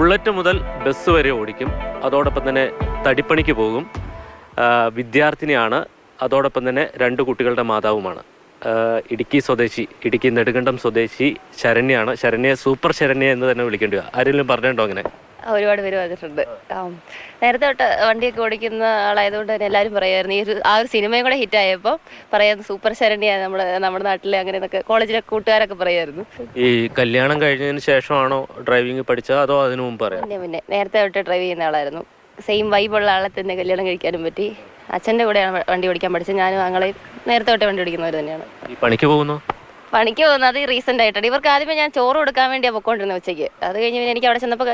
Bullet മുതൽ bus വരെ ഓടിക്കും. അതോടൊപ്പം തന്നെ തടിപ്പണിക്ക് പോകും. വിദ്യാർത്ഥിനിയാണ്. അതോടൊപ്പം തന്നെ 2 കുട്ടികളുടെ മാതാവുമാണ്. ഇടുക്കി സ്വദേശി, ഇടുക്കി നെടുങ്കണ്ടം സ്വദേശി ശരണ്യാണ്. ശരണ്യെ സൂപ്പർ ശരണ്യ എന്ന് തന്നെ വിളിക്കേണ്ടി വരും. ആരെങ്കിലും പറഞ്ഞിട്ടുണ്ടോ അങ്ങനെ? ഒരുപാട് പേര് വന്നിട്ടുണ്ട്. നേരത്തെ തൊട്ട് വണ്ടിയൊക്കെ ഓടിക്കുന്ന ആളായതുകൊണ്ട് തന്നെ എല്ലാവരും പറയുമായിരുന്നു. ആ ഒരു സിനിമയും കൂടെ ഹിറ്റായപ്പോൾ പറയായിരുന്നു സൂപ്പർ ശരണ്യ നമ്മുടെ നാട്ടിലെ അങ്ങനെ എന്നൊക്കെ കോളേജിലെ കൂട്ടുകാരൊക്കെ പറയായിരുന്നു. ഈ കല്യാണം കഴിഞ്ഞതിന് ശേഷമാണോ ഡ്രൈവിംഗ് പഠിച്ചത് അതോ അതിനു മുമ്പ് പറയാം? പിന്നെ നേരത്തെ തൊട്ട് ഡ്രൈവ് ചെയ്യുന്ന ആളായിരുന്നു. സെയിം വൈബുള്ള ആളെ തന്നെ കല്യാണം കഴിക്കാനും പറ്റി. അച്ഛൻ്റെ കൂടെയാണ് വണ്ടി ഓടിക്കാൻ പഠിച്ചത്. ഞാനും ഞങ്ങളെ നേരത്തെ തൊട്ട് വണ്ടി ഓടിക്കുന്നവർ തന്നെയാണ്. ഈ പണിക്ക് പോകുന്നു? പണിക്ക് പോകുന്നത് റീസെൻ്റ് ആയിട്ടാണ്. ഇവർക്ക് ആദ്യമേ ഞാൻ ചോറ് കൊടുക്കാൻ വേണ്ടിയാണ് പൊക്കോണ്ടിരുന്നത് ഉച്ചയ്ക്ക്. അത് കഴിഞ്ഞ് പിന്നെ എനിക്ക് അവിടെ ചെന്നപ്പോൾ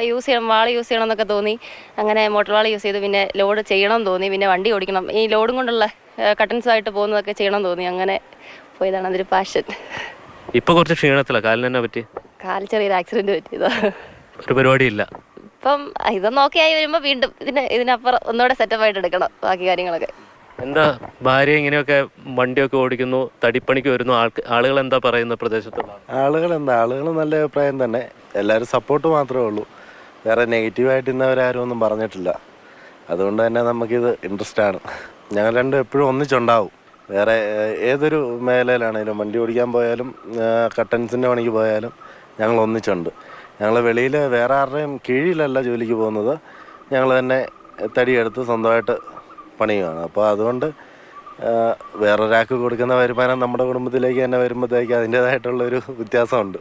വാള് യൂസ് ചെയ്യണം എന്നൊക്കെ തോന്നി. അങ്ങനെ മോട്ടോർ വാള് യൂസ് ചെയ്ത് പിന്നെ ലോഡ് ചെയ്യണം തോന്നി. പിന്നെ വണ്ടി ഓടിക്കണം, ഈ ലോഡും കൊണ്ടുള്ള കട്ടൻസുമായിട്ട് പോകുന്നതൊക്കെ ചെയ്യണം തോന്നി. അങ്ങനെ പോയതാണ് അതൊരു പാഷൻ. ഇപ്പൊ കുറച്ച് ക്ഷീണത്തില. കാലിന് തന്നെ പറ്റി? കാലിൽ ചെറിയൊരു ആക്സിഡന്റ് പറ്റിയതാ. ഒരു പരിപാടിയില്ല. ഇപ്പം ഇതൊന്നും ഓക്കെ ആയി വരുമ്പോൾ വീണ്ടും ഇതിനപ്പുറം ഒന്നുകൂടെ സെറ്റപ്പായിട്ട് എടുക്കണം ബാക്കി കാര്യങ്ങളൊക്കെ. എന്താ ഭാര്യ ഇങ്ങനെയൊക്കെ വണ്ടിയൊക്കെ ഓടിക്കുന്നു, തടിപ്പണിക്ക് വരുന്നു, ആളുകൾ എന്താ പറയുന്നത് പ്രദേശത്തുള്ള? ആളുകൾ നല്ല അഭിപ്രായം തന്നെ. എല്ലാവരും സപ്പോർട്ട് മാത്രമേ ഉള്ളൂ. വേറെ നെഗറ്റീവായിട്ട് ഇന്നവരാരും ഒന്നും പറഞ്ഞിട്ടില്ല. അതുകൊണ്ട് തന്നെ നമുക്കിത് ഇൻട്രസ്റ്റ് ആണ്. ഞങ്ങൾ രണ്ടും എപ്പോഴും ഒന്നിച്ചുണ്ടാവും. വേറെ ഏതൊരു മേഖലയിലാണെങ്കിലും വണ്ടി ഓടിക്കാൻ പോയാലും കട്ടൻസിൻ്റെ പണിക്ക് പോയാലും ഞങ്ങൾ ഒന്നിച്ചുണ്ട്. ഞങ്ങൾ വെളിയിൽ വേറെ ആരുടെയും കീഴിലല്ല ജോലിക്ക് പോകുന്നത്. ഞങ്ങൾ തന്നെ തടിയെടുത്ത് സ്വന്തമായിട്ട് പണിയുകയാണ്. അപ്പോൾ അതുകൊണ്ട് വേറൊരാൾക്ക് കൊടുക്കുന്ന വരുമാനം നമ്മുടെ കുടുംബത്തിലേക്ക് തന്നെ വരുമ്പോഴത്തേക്ക് അതിൻ്റേതായിട്ടുള്ളൊരു വ്യത്യാസമുണ്ട്.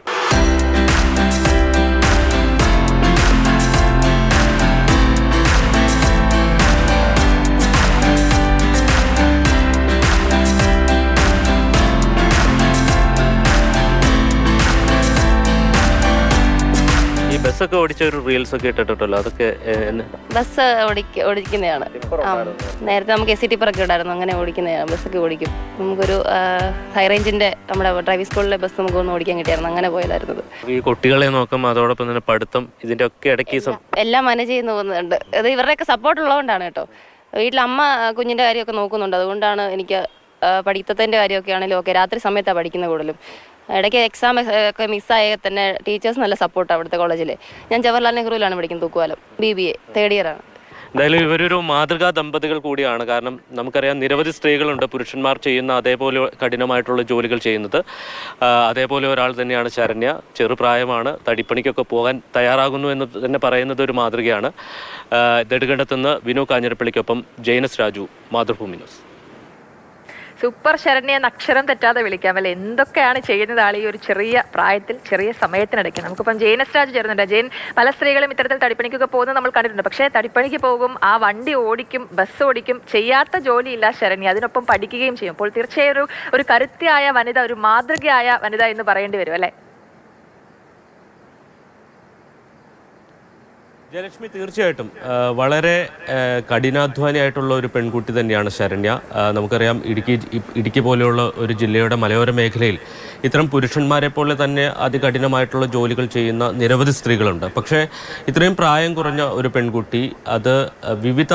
ബസ്സൊക്കെ ഓടിച്ച ഒരു റീൽസ് ഒക്കെ ഇട്ടിട്ടുണ്ടല്ലോ, അതൊക്കെ ബസ് ഓടിക്കുന്നതാണ്. നേരത്തെ നമുക്ക് SC ടിപ്പറൊക്കെ ഉണ്ടായിരുന്നു, അങ്ങനെ ഓടിക്കുന്നതാണ്. ബസ്സൊക്കെ ഓടിക്കും. നമുക്കൊരു ഹൈ റേഞ്ചിന്റെ നമ്മുടെ ഡ്രൈവിംഗ് സ്കൂളിലെ ബസ് നമുക്കൊന്ന് ഓടിക്കാൻ കിട്ടിയായിരുന്നു. അങ്ങനെ പോയതായിരുന്നത്. ഈ കുട്ടികളെ നോക്കും, അതോടൊപ്പം തന്നെ പഠിത്തം, ഇതിന്റെ ഒക്കെ ഇടയ്ക്ക് എല്ലാം മാനേജ് ചെയ്യുന്ന പോകുന്നുണ്ട്. അത് ഇവരുടെയൊക്കെ സപ്പോർട്ട് ഉള്ളതുകൊണ്ടാണ് കേട്ടോ. വീട്ടിൽ അമ്മ കുഞ്ഞിന്റെ കാര്യമൊക്കെ നോക്കുന്നുണ്ട്. അതുകൊണ്ടാണ് എനിക്ക് പഠിത്തത്തിന്റെ കാര്യമൊക്കെ ആണെങ്കിലും ഓക്കെ. രാത്രി സമയത്താണ് പഠിക്കുന്നത് കൂടുതലും. ഇടയ്ക്ക് എക്സാം ഒക്കെ മിസ്സായ തന്നെ ടീച്ചേഴ്സ് നല്ല സപ്പോർട്ടാണ് അവിടുത്തെ കോളേജിൽ. ഞാൻ ജവഹർലാൽ നെഹ്റുവിലാണ് പഠിക്കുന്നത്, തൂക്കുപാലം BBA തേർഡ് ഇയർ ആണ്. എന്തായാലും ഇവരൊരു മാതൃകാ ദമ്പതികൾ കൂടിയാണ്. കാരണം നമുക്കറിയാം നിരവധി സ്ത്രീകളുണ്ട് പുരുഷന്മാർ ചെയ്യുന്ന അതേപോലെ കഠിനമായിട്ടുള്ള ജോലികൾ ചെയ്യുന്നത്. അതേപോലെ ഒരാൾ തന്നെയാണ് ശരണ്യ. ചെറുപ്രായമാണ്, തടിപ്പണിക്കൊക്കെ പോകാൻ തയ്യാറാകുന്നു എന്ന് തന്നെ പറയുന്നത് ഒരു മാതൃകയാണ്. നെടുങ്കണ്ടത്തുനിന്ന് വിനു കാഞ്ഞിരപ്പള്ളിക്കൊപ്പം ജൈനസ് രാജു, മാതൃഭൂമി ന്യൂസ്. സൂപ്പർ ശരണ്യ എന്ന അക്ഷരം തെറ്റാതെ വിളിക്കാമല്ലേ. എന്തൊക്കെയാണ് ചെയ്യുന്നത് ആൾ ഈ ഒരു ചെറിയ പ്രായത്തിൽ, ചെറിയ സമയത്തിനിടയ്ക്ക്. നമുക്കിപ്പം ജൈനസ് രാജു ചേർന്നുണ്ട്. ജൈൻ, പല സ്ത്രീകളും ഇത്തരത്തിൽ തടിപ്പണിക്കൊക്കെ പോകുന്നത് നമ്മൾ കണ്ടിട്ടുണ്ട്. പക്ഷേ തടിപ്പണിക്ക് പോകും, ആ വണ്ടി ഓടിക്കും, ബസ് ഓടിക്കും, ചെയ്യാത്ത ജോലിയില്ല ശരണ്യ. അതിനൊപ്പം പഠിക്കുകയും ചെയ്യും. അപ്പോൾ തീർച്ചയായും ഒരു കരുത്തിയായ വനിത, ഒരു മാതൃകയായ വനിത എന്ന് പറയേണ്ടി വരും അല്ലേ? ജയലക്ഷ്മി, തീർച്ചയായിട്ടും വളരെ കഠിനാധ്വാനിയായിട്ടുള്ള ഒരു പെൺകുട്ടി തന്നെയാണ് ശരണ്യ. നമുക്കറിയാം ഇടുക്കി പോലെയുള്ള ഒരു ജില്ലയുടെ മലയോര മേഖലയിൽ ഇത്തരം പുരുഷന്മാരെ പോലെ തന്നെ അതികഠിനമായിട്ടുള്ള ജോലികൾ ചെയ്യുന്ന നിരവധി സ്ത്രീകളുണ്ട്. പക്ഷേ ഇത്രയും പ്രായം കുറഞ്ഞ ഒരു പെൺകുട്ടി അത് വിവിധ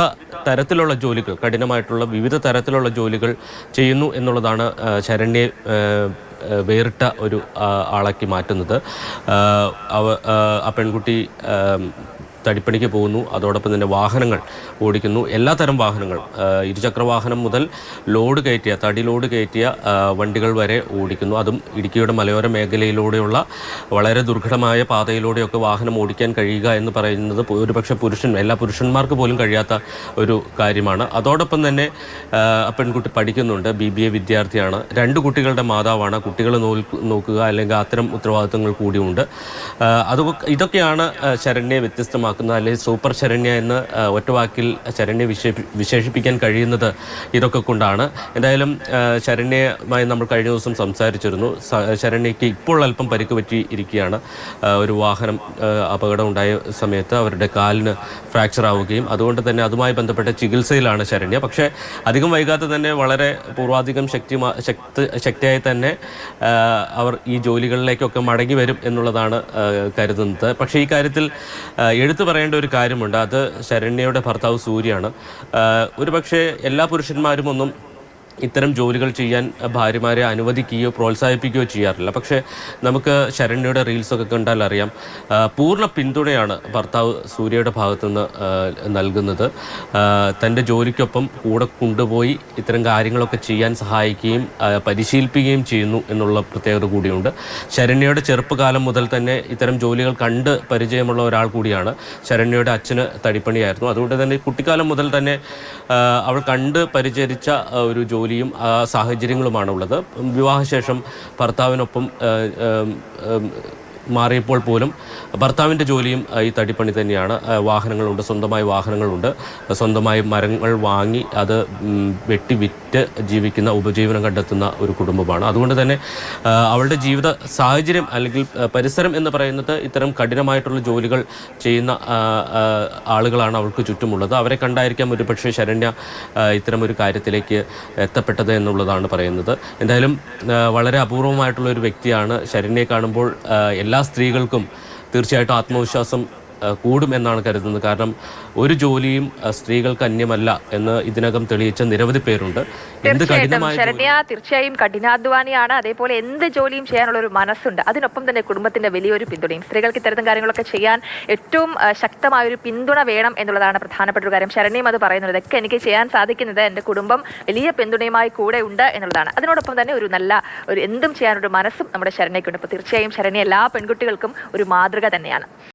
തരത്തിലുള്ള ജോലികൾ, കഠിനമായിട്ടുള്ള വിവിധ തരത്തിലുള്ള ജോലികൾ ചെയ്യുന്നു എന്നുള്ളതാണ് ശരണ്യെ വേറിട്ട ഒരു ആളാക്കി മാറ്റുന്നത്. ആ പെൺകുട്ടി തടിപ്പണിക്ക് പോകുന്നു, അതോടൊപ്പം തന്നെ വാഹനങ്ങൾ ഓടിക്കുന്നു. എല്ലാത്തരം വാഹനങ്ങൾ, ഇരുചക്രവാഹനം മുതൽ ലോഡ് കയറ്റിയ, തടി ലോഡ് കയറ്റിയ വണ്ടികൾ വരെ ഓടിക്കുന്നു. അതും ഇടുക്കിയുടെ മലയോര മേഖലയിലൂടെയുള്ള വളരെ ദുർഘടമായ പാതയിലൂടെയൊക്കെ വാഹനം ഓടിക്കാൻ കഴിയുക എന്ന് പറയുന്നത് ഒരുപക്ഷെ എല്ലാ പുരുഷന്മാർക്ക് പോലും കഴിയാത്ത ഒരു കാര്യമാണ്. അതോടൊപ്പം തന്നെ പെൺകുട്ടി പഠിക്കുന്നുണ്ട്, BBA വിദ്യാർത്ഥിയാണ്. 2 കുട്ടികളുടെ മാതാവാണ്. കുട്ടികളെ നോക്കുക അല്ലെങ്കിൽ അത്തരം ഉത്തരവാദിത്തങ്ങൾ കൂടിയുണ്ട്. ഇതൊക്കെയാണ് ശരണ്യെ വ്യത്യസ്തമാക്കുന്നത്, അല്ലെങ്കിൽ സൂപ്പർ ശരണ്യ എന്ന് ഒറ്റവാക്കിൽ ശരണ്യെ വിശേഷിപ്പിക്കാൻ കഴിയുന്നത് ഇതൊക്കെ കൊണ്ടാണ്. എന്തായാലും ശരണ്യയുമായി നമ്മൾ കഴിഞ്ഞ ദിവസം സംസാരിച്ചിരുന്നു. ശരണ്യയ്ക്ക് ഇപ്പോൾ അല്പം പരിക്ക് പറ്റിയിരിക്കുകയാണ്. ഒരു വാഹനം അപകടം ഉണ്ടായ സമയത്ത് അവരുടെ കാലിന് ഫ്രാക്ചർ ആവുകയും അതുകൊണ്ട് തന്നെ അതുമായി ബന്ധപ്പെട്ട ചികിത്സയിലാണ് ശരണ്യ. പക്ഷേ അധികം വൈകാതെ തന്നെ വളരെ പൂർവാധികം ശക്തിയായി തന്നെ അവർ ഈ ജോലികളിലേക്കൊക്കെ മടങ്ങി വരും എന്നുള്ളതാണ് കരുതുന്നത്. പക്ഷേ ഈ കാര്യത്തിൽ എടുത്തു പറയേണ്ട ഒരു കാര്യമുണ്ട്. അത് ശരണ്യയുടെ ഭർത്താവ് സൂര്യാണ്. ഒരുപക്ഷെ എല്ലാ പുരുഷന്മാരും ഒന്നും ഇത്തരം ജോലികൾ ചെയ്യാൻ ഭാര്യമാരെ അനുവദിക്കുകയോ പ്രോത്സാഹിപ്പിക്കുകയോ ചെയ്യാറില്ല. പക്ഷേ നമുക്ക് ശരണ്യയുടെ റീൽസൊക്കെ കണ്ടാൽ അറിയാം, പൂർണ്ണ പിന്തുണയാണ് ഭർത്താവ് സൂര്യയുടെ ഭാഗത്തുനിന്ന് നൽകുന്നത്. തൻ്റെ ജോലിക്കൊപ്പം കൂടെ കൊണ്ടുപോയി ഇത്തരം കാര്യങ്ങളൊക്കെ ചെയ്യാൻ സഹായിക്കുകയും പരിശീലിപ്പിക്കുകയും ചെയ്യുന്നു എന്നുള്ള പ്രത്യേകത കൂടിയുണ്ട്. ശരണ്യയുടെ ചെറുപ്പകാലം മുതൽ തന്നെ ഇത്തരം ജോലികൾ കണ്ട് പരിചയമുള്ള ഒരാൾ കൂടിയാണ്. ശരണ്യയുടെ അച്ഛന് തടിപ്പണിയായിരുന്നു. അതുകൊണ്ട് തന്നെ കുട്ടിക്കാലം മുതൽ തന്നെ അവൾ കണ്ട് പരിചരിച്ച ഒരു ജോലിയും സാഹചര്യങ്ങളുമാണ് ഉള്ളത്. വിവാഹശേഷം ഭർത്താവിനൊപ്പം മാറിയപ്പോൾ പോലും ഭർത്താവിൻ്റെ ജോലിയും ഈ തടിപ്പണി തന്നെയാണ്. വാഹനങ്ങളുണ്ട്, സ്വന്തമായി വാഹനങ്ങളുണ്ട്, സ്വന്തമായി മരങ്ങൾ വാങ്ങി അത് വെട്ടി വിറ്റ് ജീവിക്കുന്ന, ഉപജീവനം കണ്ടെത്തുന്ന ഒരു കുടുംബമാണ്. അതുകൊണ്ട് തന്നെ അവളുടെ ജീവിത സാഹചര്യം അല്ലെങ്കിൽ പരിസരം എന്ന് പറയുന്നത് ഇത്തരം കഠിനമായിട്ടുള്ള ജോലികൾ ചെയ്യുന്ന ആളുകളാണ് അവൾക്ക് ചുറ്റുമുള്ളത്. അവരെ കണ്ടായിരിക്കാം ഒരുപക്ഷെ ശരണ്യ ഇത്തരം ഒരു കാര്യത്തിലേക്ക് എത്തപ്പെട്ടത് എന്നുള്ളതാണ് പറയുന്നത്. എന്തായാലും വളരെ അപൂർവമായിട്ടുള്ള ഒരു വ്യക്തിയാണ്. ശരണ്യയെ കാണുമ്പോൾ എല്ലാ സ്ത്രീകൾക്കും തീർച്ചയായിട്ടും ആത്മവിശ്വാസം കൂടും എന്നാണ് കരുതുന്നത്. കാരണം ഒരു ജോലിയും സ്ത്രീകൾക്ക് അന്യമല്ല എന്ന് ഇതിനകം തെളിയിച്ച നിരവധി പേരുണ്ട്. ശരണ്യ തീർച്ചയായും കഠിനാധ്വാനിയാണ്. അതേപോലെ എന്ത് ജോലിയും ചെയ്യാനുള്ള ഒരു മനസ്സുണ്ട്. അതിനൊപ്പം തന്നെ കുടുംബത്തിന്റെ വലിയൊരു പിന്തുണയും. സ്ത്രീകൾക്ക് ഇത്തരം കാര്യങ്ങളൊക്കെ ചെയ്യാൻ ഏറ്റവും ശക്തമായ ഒരു പിന്തുണ വേണം എന്നുള്ളതാണ് പ്രധാനപ്പെട്ട ഒരു കാര്യം. ശരണ്യം അത് പറയുന്നത്, ഇതൊക്കെ എനിക്ക് ചെയ്യാൻ സാധിക്കുന്നത് എൻ്റെ കുടുംബം വലിയ പിന്തുണയുമായി കൂടെ ഉണ്ട് എന്നുള്ളതാണ്. അതിനോടൊപ്പം തന്നെ ഒരു നല്ല എന്തും ചെയ്യാനൊരു മനസ്സും നമ്മുടെ ശരണ്യക്കുണ്ട്. അപ്പോൾ തീർച്ചയായും ശരണ്യ എല്ലാ പെൺകുട്ടികൾക്കും ഒരു മാതൃക തന്നെയാണ്.